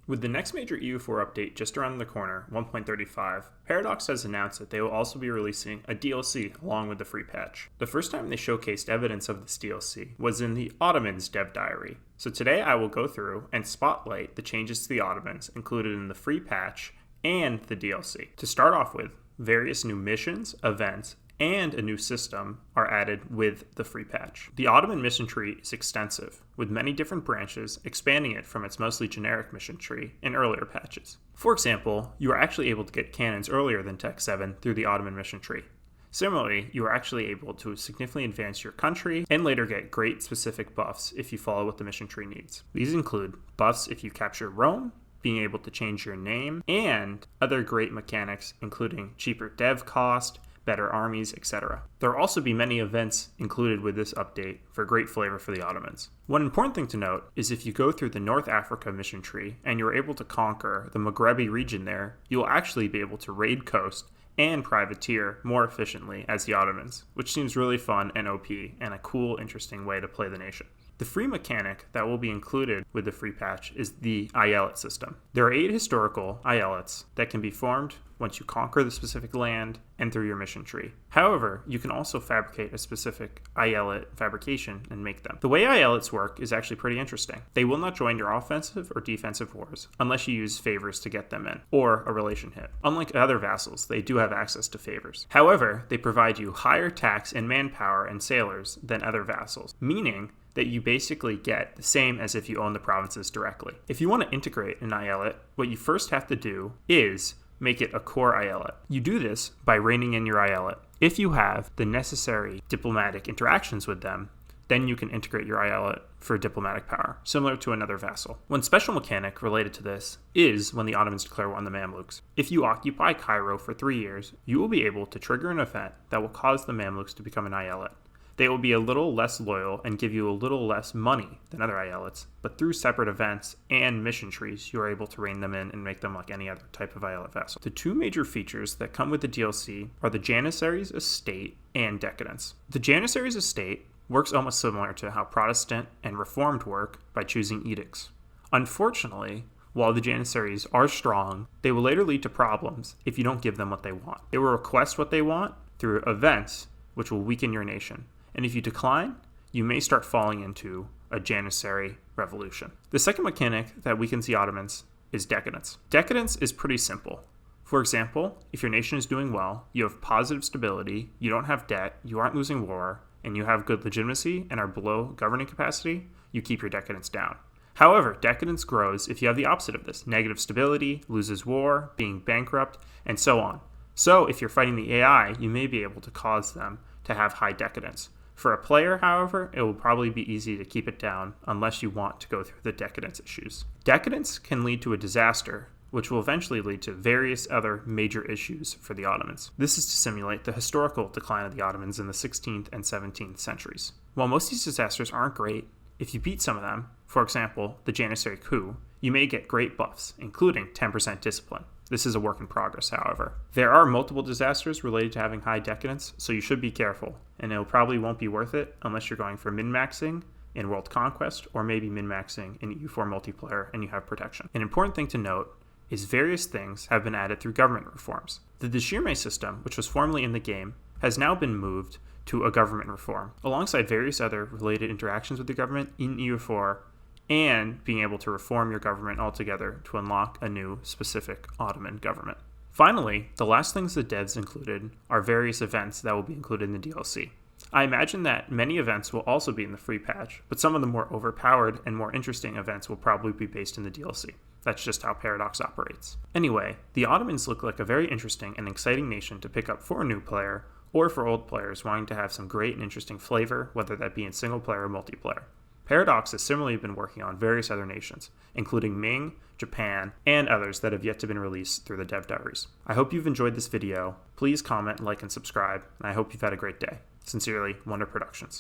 With the next major EU4 update just around the corner, 1.35, Paradox has announced that they will also be releasing a DLC along with the free patch. The first time they showcased evidence of this DLC was in the Ottomans Dev Diary. So today I will go through and spotlight the changes to the Ottomans included in the free patch and the DLC. To start off with, various new missions, events, and a new system are added with the free patch. The Ottoman mission tree is extensive, with many different branches, expanding it from its mostly generic mission tree in earlier patches. For example, you are actually able to get cannons earlier than Tech 7 through the Ottoman mission tree. Similarly, you are actually able to significantly advance your country and later get great specific buffs if you follow what the mission tree needs. These include buffs if you capture Rome, being able to change your name, and other great mechanics including cheaper dev cost, better armies, etc. There will also be many events included with this update for great flavor for the Ottomans. One important thing to note is if you go through the North Africa mission tree and you're able to conquer the Maghrebi region there, you'll actually be able to raid coast and privateer more efficiently as the Ottomans, which seems really fun and OP and a cool, interesting way to play the nation. The free mechanic that will be included with the free patch is the Eyalet system. There are 8 historical Eyalets that can be formed once you conquer the specific land and through your mission tree. However, you can also fabricate a specific Eyalet fabrication and make them. The way Eyalets work is actually pretty interesting. They will not join your offensive or defensive wars unless you use favors to get them in, or a relation hit. Unlike other vassals, they do have access to favors. However, they provide you higher tax and manpower and sailors than other vassals, meaning that you basically get the same as if you own the provinces directly. If you want to integrate an Eyalet, what you first have to do is make it a core Eyalet. You do this by reining in your Eyalet. If you have the necessary diplomatic interactions with them, then you can integrate your Eyalet for diplomatic power, similar to another vassal. One special mechanic related to this is when the Ottomans declare war on the Mamluks. If you occupy Cairo for 3 years, you will be able to trigger an event that will cause the Mamluks to become an Eyalet. They will be a little less loyal and give you a little less money than other Eyalets, but through separate events and mission trees, you are able to rein them in and make them like any other type of Eyalet vassal. The 2 major features that come with the DLC are the Janissaries estate and Decadence. The Janissaries estate works almost similar to how Protestant and Reformed work by choosing edicts. Unfortunately, while the Janissaries are strong, they will later lead to problems if you don't give them what they want. They will request what they want through events which will weaken your nation. And if you decline, you may start falling into a Janissary revolution. The second mechanic that weakens the Ottomans is Decadence. Decadence is pretty simple. For example, if your nation is doing well, you have positive stability, you don't have debt, you aren't losing war, and you have good legitimacy and are below governing capacity, you keep your decadence down. However, decadence grows if you have the opposite of this: negative stability, loses war, being bankrupt, and so on. So if you're fighting the AI, you may be able to cause them to have high decadence. For a player, however, it will probably be easy to keep it down unless you want to go through the decadence issues. Decadence can lead to a disaster, which will eventually lead to various other major issues for the Ottomans. This is to simulate the historical decline of the Ottomans in the 16th and 17th centuries. While most of these disasters aren't great, if you beat some of them, for example, the Janissary coup, you may get great buffs, including 10% discipline. This is a work in progress, however. There are multiple disasters related to having high decadence, so you should be careful, and it probably won't be worth it unless you're going for min-maxing in World Conquest or maybe min-maxing in EU4 multiplayer and you have protection. An important thing to note is various things have been added through government reforms. The Decadence system, which was formerly in the game, has now been moved to a government reform, alongside various other related interactions with the government in EU4 and being able to reform your government altogether to unlock a new specific Ottoman government. Finally, the last things the devs included are various events that will be included in the DLC. I imagine that many events will also be in the free patch, but some of the more overpowered and more interesting events will probably be based in the DLC. That's just how Paradox operates. Anyway, the Ottomans look like a very interesting and exciting nation to pick up for a new player or for old players wanting to have some great and interesting flavor, whether that be in single player or multiplayer. Paradox has similarly been working on various other nations, including Ming, Japan, and others that have yet to be released through the Dev Diaries. I hope you've enjoyed this video. Please comment, like, and subscribe, and I hope you've had a great day. Sincerely, Wonder Productions.